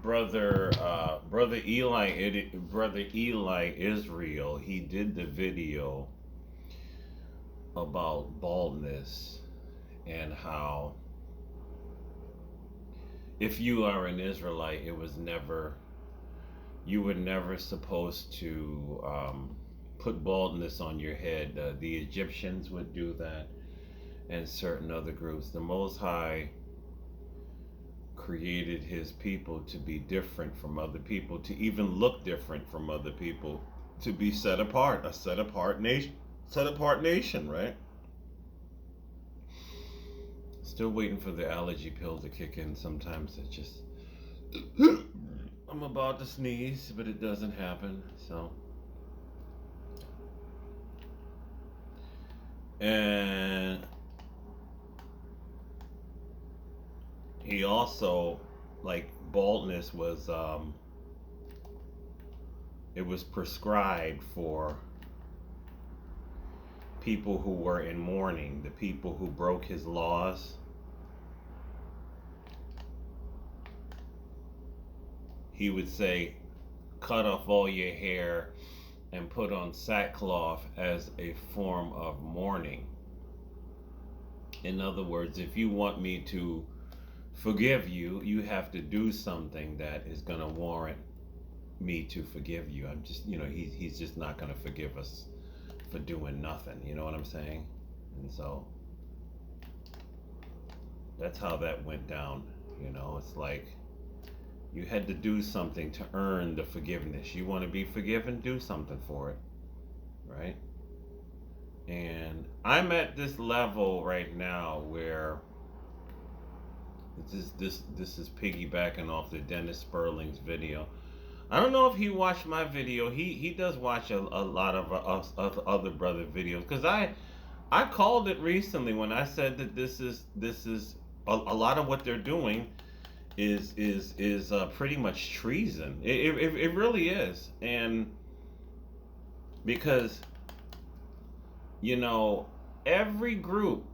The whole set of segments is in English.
brother Eli Israel, he did the video about baldness and how if you are an Israelite, you were never supposed to put baldness on your head. The Egyptians would do that, and certain other groups. The Most High created his people to be different from other people, to even look different from other people, to be set apart, a set apart nation, right? Still waiting for the allergy pill to kick in. Sometimes it just I'm about to sneeze, but it doesn't happen. So, and he also, like, baldness was it was prescribed for people who were in mourning, the people who broke his laws. He would say, cut off all your hair and put on sackcloth as a form of mourning. In other words, if you want me to forgive you, you have to do something that is going to warrant me to forgive you. I'm just, he's just not going to forgive us for doing nothing. You know what I'm saying? And so that's how that went down. It's like you had to do something to earn the forgiveness. You want to be forgiven, do something for it, right? And I'm at this level right now where this is piggybacking off the Dennis Sperling's video. I don't know if he watched my video. He does watch a lot of other brother videos, because I called it recently when I said that this is a lot of what they're doing is pretty much treason. It really is. And because every group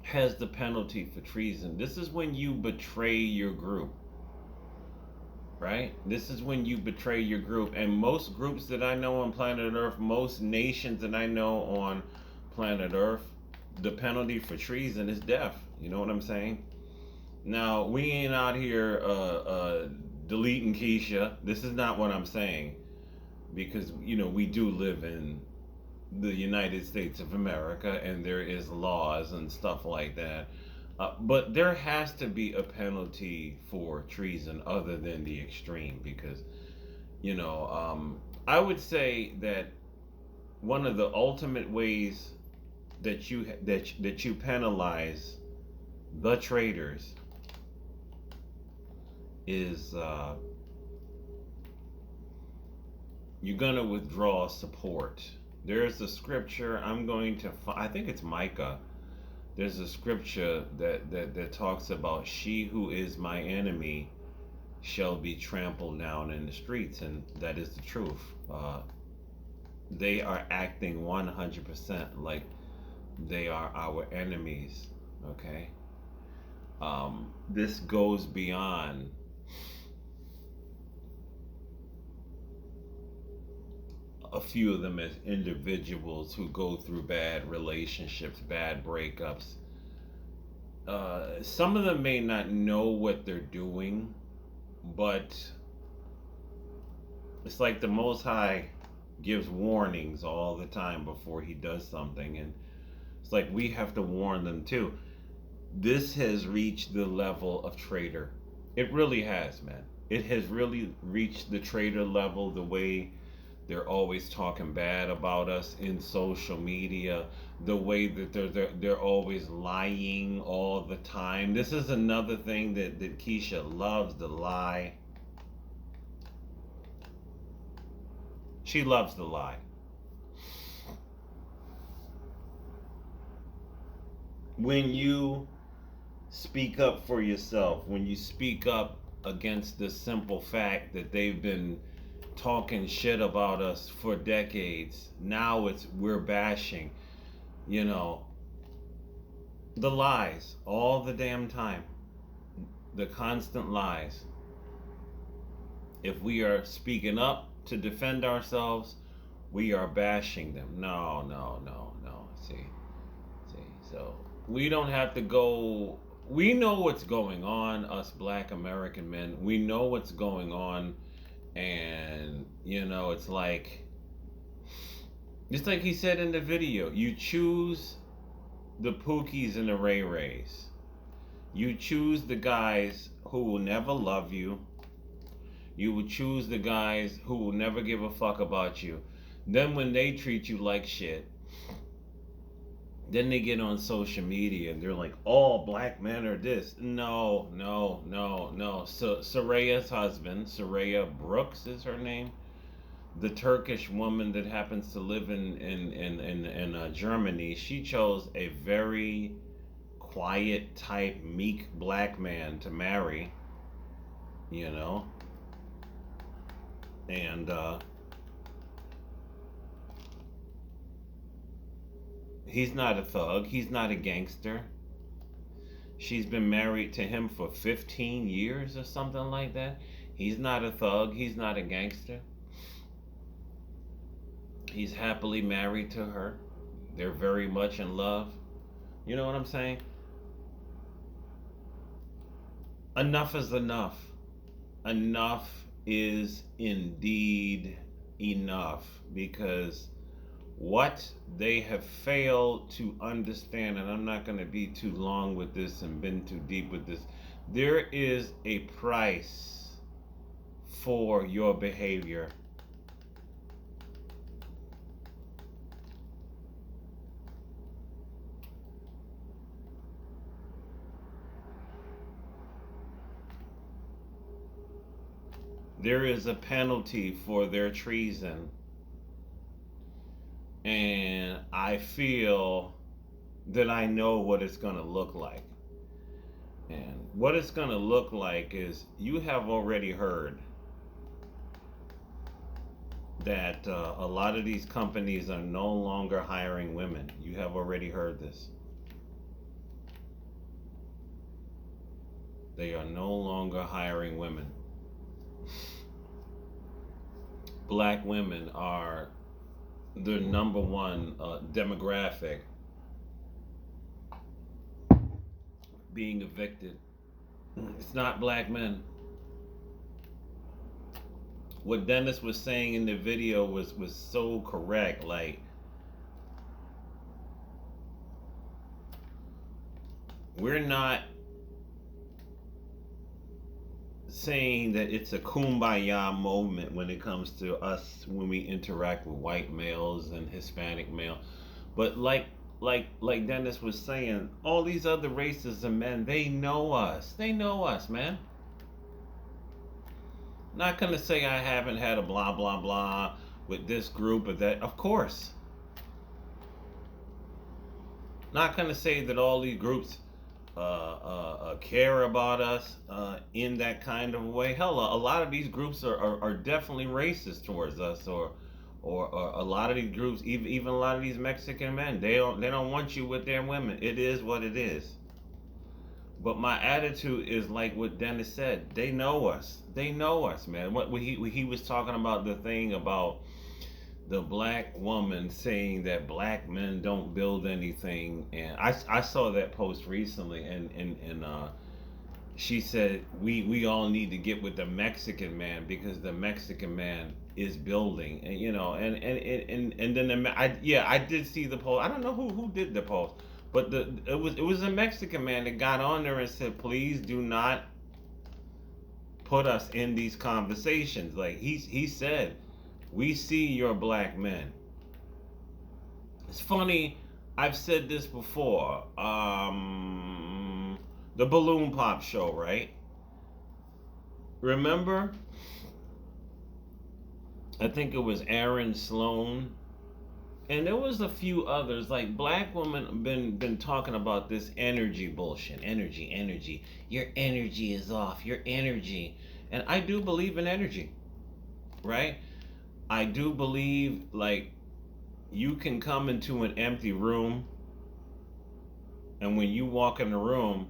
has the penalty for treason. This is when you betray your group, right? This is when you betray your group. And most groups that I know on planet Earth, most nations that I know on planet Earth, the penalty for treason is death. You know what I'm saying? Now, we ain't out here deleting Keisha. This is not what I'm saying. Because, we do live in the United States of America, and there is laws and stuff like that. But there has to be a penalty for treason other than the extreme, because, I would say that one of the ultimate ways that you penalize the traitors is you're gonna withdraw support. There's a scripture I think it's Micah. There's a scripture that talks about, she who is my enemy shall be trampled down in the streets, and that is the truth. They are acting 100% like they are our enemies, okay? This goes beyond a few of them as individuals who go through bad relationships, bad breakups. Some of them may not know what they're doing, but it's like the Most High gives warnings all the time before he does something, and it's like we have to warn them too. This has reached the level of traitor. It really has, man. It has really reached the traitor level, the way they're always talking bad about us in social media, the way that they're always lying all the time. This is another thing that Keisha loves, to lie. She loves to lie. When you speak up for yourself, when you speak up against the simple fact that they've been talking shit about us for decades, now we're bashing, the lies all the damn time. the constant lies. If we are speaking up to defend ourselves, we are bashing them. No, no, no, no. See. So we don't have to go. We know what's going on, us black American men. We know what's going on. And, it's like he said in the video, you choose the Pookies and the Ray Rays. You choose the guys who will never love you. You will choose the guys who will never give a fuck about you. Then when they treat you like shit, then they get on social media and they're like, all black men are this. No, no, no, no. So Soraya's husband, Soraya Brooks is her name, the Turkish woman that happens to live in Germany, she chose a very quiet type, meek black man to marry, you know, and he's not a thug, he's not a gangster. She's been married to him for 15 years or something like that. He's not a thug, he's not a gangster. He's happily married to her. They're very much in love. You know what I'm saying? Enough is enough. Enough is indeed enough, because what they have failed to understand, and I'm not going to be too long with this and been too deep with this, there is a price for your behavior. There is a penalty for their treason. And I feel that I know what it's going to look like. And what it's going to look like is, you have already heard that a lot of these companies are no longer hiring women. You have already heard this. They are no longer hiring women. Black women are the number one demographic being evicted. It's not black men. What Dennis was saying in the video was so correct. Like, we're not saying that it's a kumbaya moment when it comes to us when we interact with white males and Hispanic male, but like Dennis was saying, all these other races of men, they know us, man. Not gonna say I haven't had a blah blah blah with this group or that, of course. Not gonna say that all these groups care about us in that kind of way. Hell, a lot of these groups are definitely racist towards us, or a lot of these groups, even a lot of these Mexican men, they don't want you with their women. It is what it is. But my attitude is like what Dennis said. They know us. They know us, man. What he was talking about, the thing about the black woman saying that black men don't build anything, and I saw that post recently, and she said we all need to get with the Mexican man, because the Mexican man is building, and and then I did see the post. I don't know who did the post, but it was a Mexican man that got on there and said, please do not put us in these conversations. Like he said, we see your black men. It's funny, I've said this before. The Balloon Pop show, right? Remember? I think it was Aaron Sloan, and there was a few others. Like, black women been talking about this energy bullshit. Energy. Your energy is off. Your energy. And I do believe in energy, right? I do believe, like, you can come into an empty room, and when you walk in the room,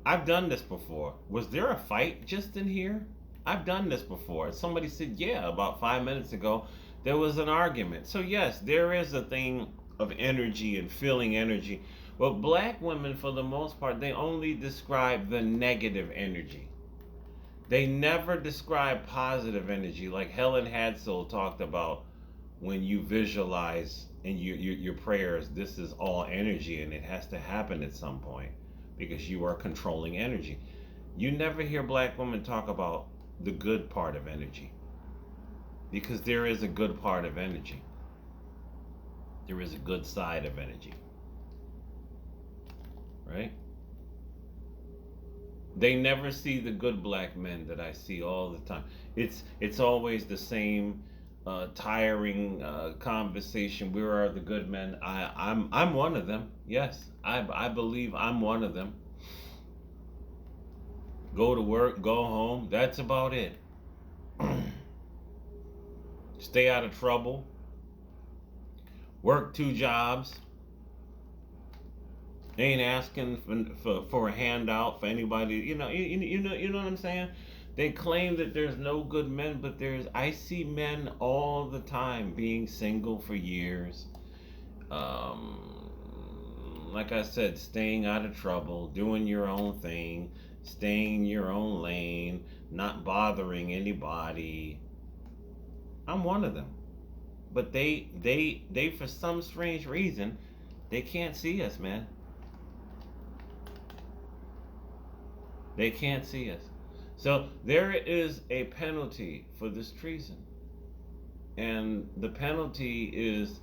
I've done this before. Was there a fight just in here? I've done this before. Somebody said, yeah, about 5 minutes ago, there was an argument. So, yes, there is a thing of energy and feeling energy. But black women, for the most part, they only describe the negative energy. They never describe positive energy, like Helen Hadsell talked about when you visualize in your prayers, this is all energy and it has to happen at some point because you are controlling energy. You never hear black women talk about the good part of energy because there is a good part of energy. There is a good side of energy, right? They never see the good black men that I see all the time. It's always the same tiring conversation. Where are the good men? I'm one of them. Yes, I believe I'm one of them. Go to work, go home. That's about it. Stay out of trouble. Work 2 jobs. Ain't asking for a handout for anybody. You know what I'm saying? They claim that there's no good men, but I see men all the time being single for years. Um, like I said, staying out of trouble, doing your own thing, staying in your own lane, not bothering anybody. I'm one of them. But they for some strange reason, they can't see us, man. They can't see us. So there is a penalty for this treason. And the penalty is,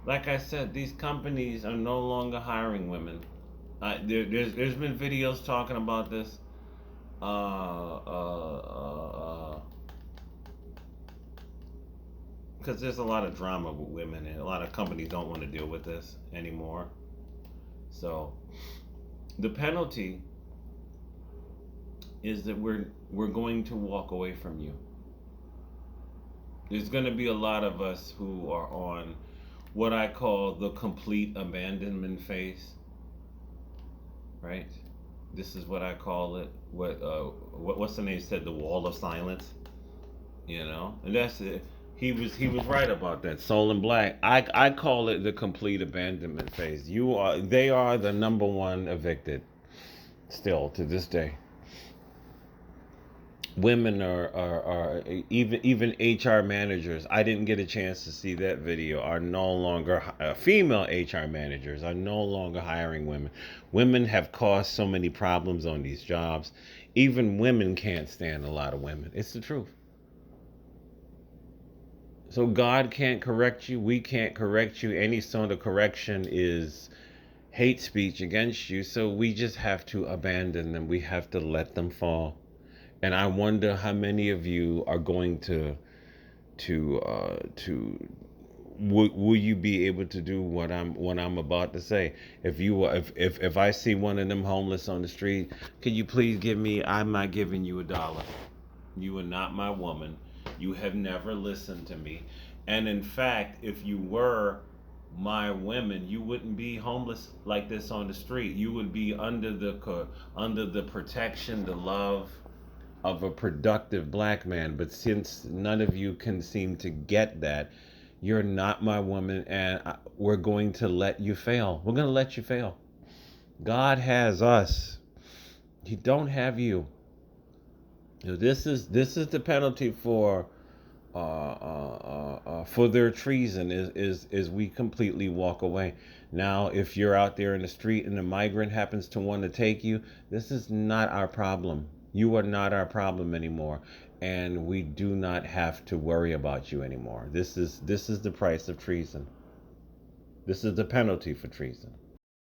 like I said, these companies are no longer hiring women. There's been videos talking about this. Because there's a lot of drama with women, and a lot of companies don't want to deal with this anymore. So the penalty is that we're going to walk away from you. There's going to be a lot of us who are on what I call the complete abandonment phase, right? This is what I call it. What's the name said? The wall of silence. And that's it. He was right about that. Soul and Black. I call it the complete abandonment phase. They are the number one evicted still to this day. Women are even HR managers. I didn't get a chance to see that video. Are no longer female HR managers are no longer hiring women. Women have caused so many problems on these jobs. Even women can't stand a lot of women. It's the truth. So God can't correct you. We can't correct you. Any sort of correction is hate speech against you. So we just have to abandon them. We have to let them fall. And I wonder how many of you are going to will you be able to do what I'm about to say? If I see one of them homeless on the street, can you please give me? I'm not giving you $1. You are not my woman. You have never listened to me. And in fact, if you were my women, you wouldn't be homeless like this on the street. You would be under the protection, the love of a productive black man. But since none of you can seem to get that, you're not my woman, and we're going to let you fail. We're going to let you fail. God has us. He don't have you. This is the penalty for their treason is we completely walk away. Now, if you're out there in the street and a migrant happens to want to take you, this is not our problem. You are not our problem anymore, and we do not have to worry about you anymore. This is the price of treason. This is the penalty for treason.